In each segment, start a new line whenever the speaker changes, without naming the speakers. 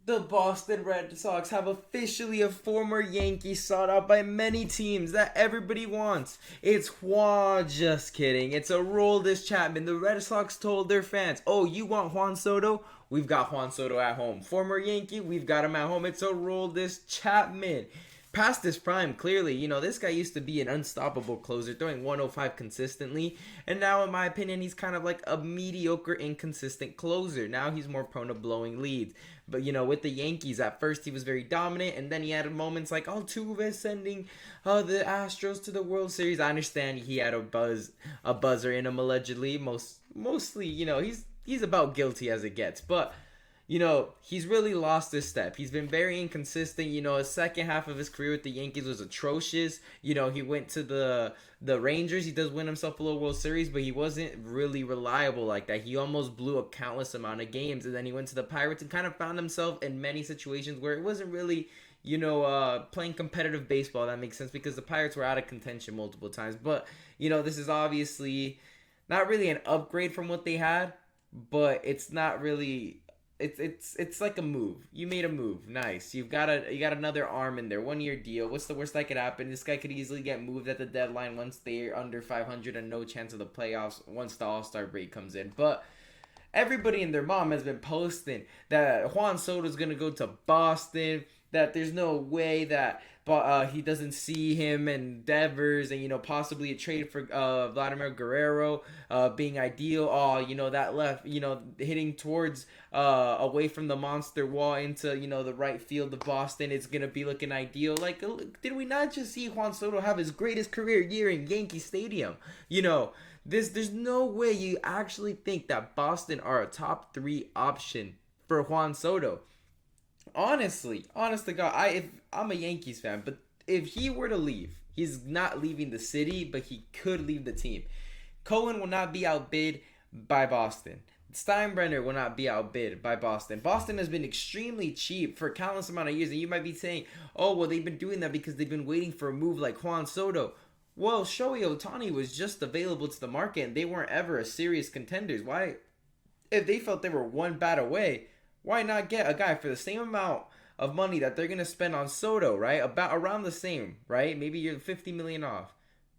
The Boston Red Sox have officially a former Yankee sought out by many teams that everybody wants. It's Juan. Just kidding. It's a Aroldis Chapman. The Red Sox told their fans, "Oh, you want Juan Soto? We've got Juan Soto at home. Former Yankee, we've got him at home. It's a Aroldis Chapman." Past his prime, clearly, this guy used to be an unstoppable closer, throwing 105 consistently, and now, in my opinion, he's kind of like a mediocre, inconsistent closer. Now he's more prone to blowing leads. But with the Yankees, at first he was very dominant, and then he had moments like Altuve sending the Astros to the World Series. I understand he had a buzzer in him allegedly. Mostly, he's about guilty as it gets, but he's really lost his step. He's been very inconsistent. His second half of his career with the Yankees was atrocious. He went to the Rangers. He does win himself a little World Series, but he wasn't really reliable like that. He almost blew a countless amount of games, and then he went to the Pirates and kind of found himself in many situations where it wasn't really playing competitive baseball. That makes sense because the Pirates were out of contention multiple times. But this is obviously not really an upgrade from what they had, but it's not really. It's like a move. You made a move. Nice. You got another arm in there. 1 year deal. What's the worst that could happen? This guy could easily get moved at the deadline once they're under 500 and no chance of the playoffs once the All-Star break comes in. But everybody and their mom has been posting that Juan Soto is gonna go to Boston. That there's no way that he doesn't see him and Devers and possibly a trade for Vladimir Guerrero being ideal. Oh, that left hitting towards away from the monster wall into the right field of Boston. It's gonna be looking ideal. Like, did we not just see Juan Soto have his greatest career year in Yankee Stadium? There's no way you actually think that Boston are a top three option for Juan Soto. Honestly, honest to God, if I'm a Yankees fan, but if he were to leave, he's not leaving the city, but he could leave the team. Cohen will not be outbid by Boston. Steinbrenner will not be outbid by Boston. Boston has been extremely cheap for a countless amount of years, and you might be saying, "Oh, well, they've been doing that because they've been waiting for a move like Juan Soto." Well, Shohei Ohtani was just available to the market, and they weren't ever a serious contenders. Why, if they felt they were one bat away, why not get a guy for the same amount of money that they're gonna spend on Soto, right? About around the same, right? Maybe you're 50 million off.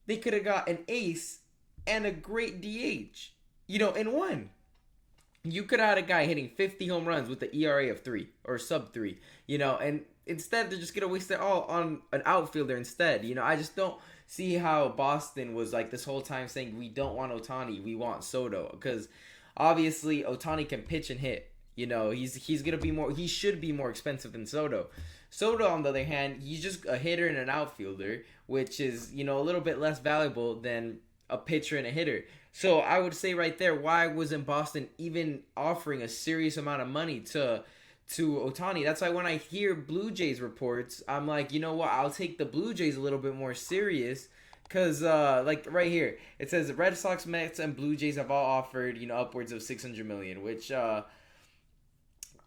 They could have got an ace and a great DH, in one. You could have had a guy hitting 50 home runs with the ERA of 3 or sub 3, and instead they're just gonna waste it all on an outfielder instead. I just don't see how Boston was like this whole time saying we don't want Ohtani, we want Soto, because obviously Ohtani can pitch and hit. He's gonna be more. He should be more expensive than Soto. Soto, on the other hand, he's just a hitter and an outfielder, which is a little bit less valuable than a pitcher and a hitter. So I would say right there, why wasn't Boston even offering a serious amount of money to Ohtani? That's why when I hear Blue Jays reports, I'm like, you know what? I'll take the Blue Jays a little bit more serious. Because, like, right here, it says the Red Sox, Mets, and Blue Jays have all offered, upwards of $600 million, which,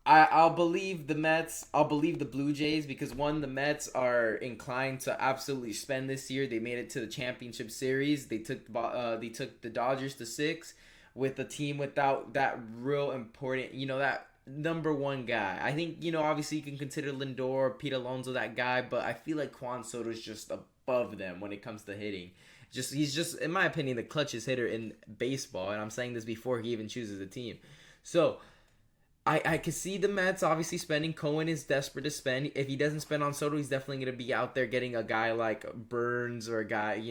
I'll believe the Mets. I'll believe the Blue Jays because one, the Mets are inclined to absolutely spend this year. They made it to the championship series. They took the Dodgers to 6 with a team without that real important, that number one guy. I think obviously you can consider Lindor, Pete Alonso that guy, but I feel like Juan Soto is just above them when it comes to hitting. He's just in my opinion the clutchest hitter in baseball, and I'm saying this before he even chooses a team. So I can see the Mets obviously spending. Cohen is desperate to spend. If he doesn't spend on Soto, he's definitely going to be out there getting a guy like Burns or a guy,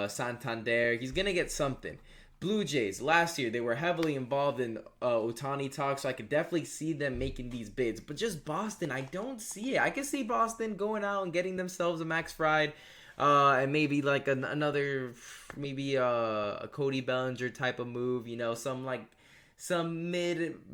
Santander. He's going to get something. Blue Jays, last year, they were heavily involved in Ohtani talks, so I could definitely see them making these bids. But just Boston, I don't see it. I can see Boston going out and getting themselves a Max Fried, and maybe like another, maybe a Cody Bellinger type of move, some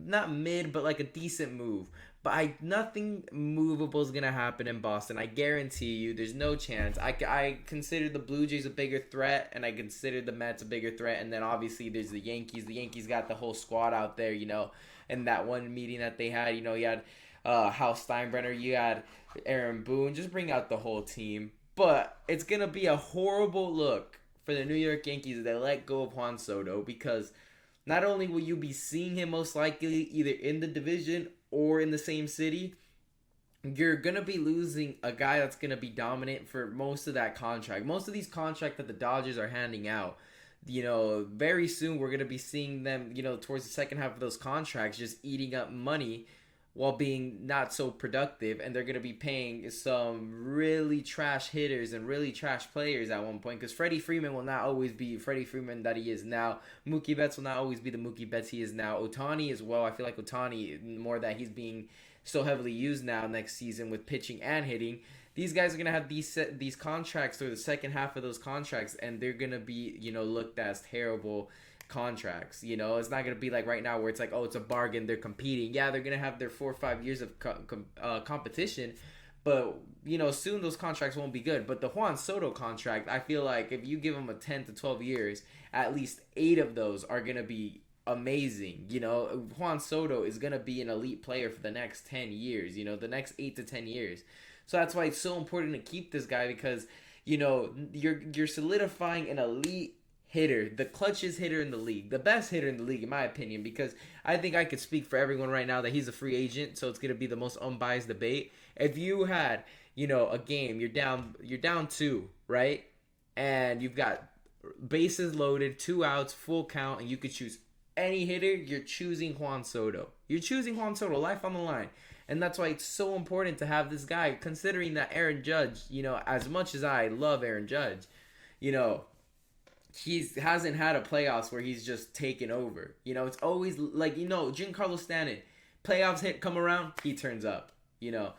not mid, but like a decent move. But nothing movable is gonna happen in Boston. I guarantee you, there's no chance. I consider the Blue Jays a bigger threat, and I consider the Mets a bigger threat. And then obviously there's the Yankees. The Yankees got the whole squad out there, in that one meeting that they had. You had Hal Steinbrenner, you had Aaron Boone. Just bring out the whole team. But it's gonna be a horrible look for the New York Yankees if they let go of Juan Soto because not only will you be seeing him most likely either in the division or in the same city, you're going to be losing a guy that's going to be dominant for most of that contract. Most of these contracts that the Dodgers are handing out, very soon we're going to be seeing them, towards the second half of those contracts just eating up money while being not so productive, and they're going to be paying some really trash hitters and really trash players at one point, because Freddie Freeman will not always be Freddie Freeman that he is now. Mookie Betts will not always be the Mookie Betts he is now. Ohtani as well. I feel like Ohtani, more that he's being so heavily used now next season with pitching and hitting. These guys are going to have these contracts through the second half of those contracts, and they're going to be, looked as terrible contracts. It's not going to be like right now where it's like, oh, it's a bargain, they're competing. Yeah, they're going to have their 4 or 5 years of competition, but soon those contracts won't be good. But the Juan Soto contract, I feel like if you give him a 10 to 12 years, at least 8 of those are going to be amazing. Juan Soto is going to be an elite player for the next 10 years, the next 8 to 10 years. So that's why it's so important to keep this guy, because you're solidifying an elite hitter, the clutchest hitter in the league, the best hitter in the league, in my opinion, because I think I could speak for everyone right now that he's a free agent, so it's going to be the most unbiased debate. If you had, a game, you're down 2, right? And you've got bases loaded, 2 outs, full count, and you could choose any hitter, you're choosing Juan Soto. You're choosing Juan Soto, life on the line. And that's why it's so important to have this guy, considering that Aaron Judge, as much as I love Aaron Judge, he hasn't had a playoffs where he's just taken over. It's always like, Giancarlo Stanton, playoffs come around, he turns up. We don't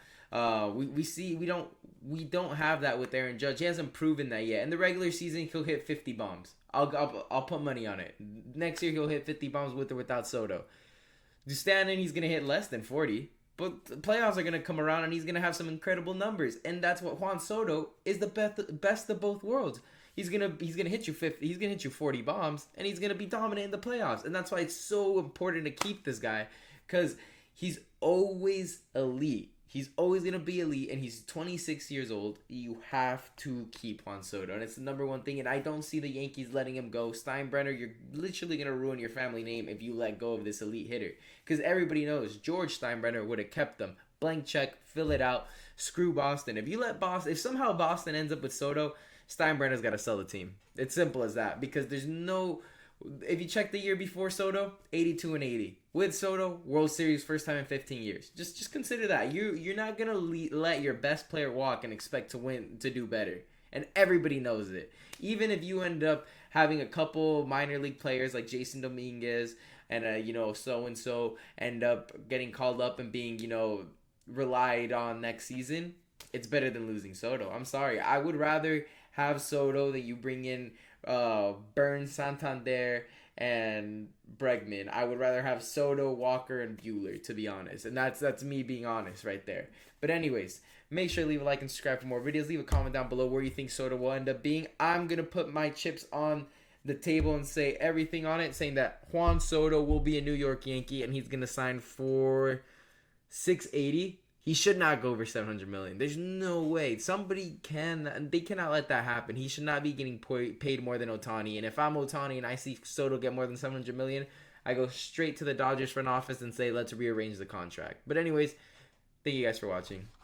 have that with Aaron Judge. He hasn't proven that yet. In the regular season, he'll hit 50 bombs. I'll put money on it. Next year, he'll hit 50 bombs with or without Soto. Stanton, he's gonna hit less than 40. But the playoffs are going to come around, and he's going to have some incredible numbers. And that's what Juan Soto is, the best of both worlds. He's gonna hit you 50. He's gonna hit you 40 bombs, and he's gonna be dominant in the playoffs. And that's why it's so important to keep this guy, because he's always elite. He's always gonna be elite, and he's 26 years old. You have to keep Juan Soto, and it's the number one thing. And I don't see the Yankees letting him go. Steinbrenner, you're literally gonna ruin your family name if you let go of this elite hitter, because everybody knows George Steinbrenner would have kept them. Blank check, fill it out. Screw Boston. If somehow Boston ends up with Soto, Steinbrenner's got to sell the team. It's simple as that, because there's no. If you check the year before Soto, 82-80. With Soto, World Series first time in 15 years. Just consider that. You're not gonna let your best player walk and expect to do better. And everybody knows it. Even if you end up having a couple minor league players like Jason Dominguez and so and so end up getting called up and being relied on next season, it's better than losing Soto. I'm sorry. I would rather have Soto than you bring in Burns, Santander, and Bregman. I would rather have Soto, Walker, and Buehler, to be honest. And that's me being honest right there. But anyways, make sure to leave a like and subscribe for more videos. Leave a comment down below where you think Soto will end up being. I'm going to put my chips on the table and say everything on it, saying that Juan Soto will be a New York Yankee, and he's going to sign for $680. He should not go over $700 million. There's no way. They cannot let that happen. He should not be getting paid more than Ohtani. And if I'm Ohtani and I see Soto get more than $700 million, I go straight to the Dodgers front office and say, let's rearrange the contract. But anyways, thank you guys for watching.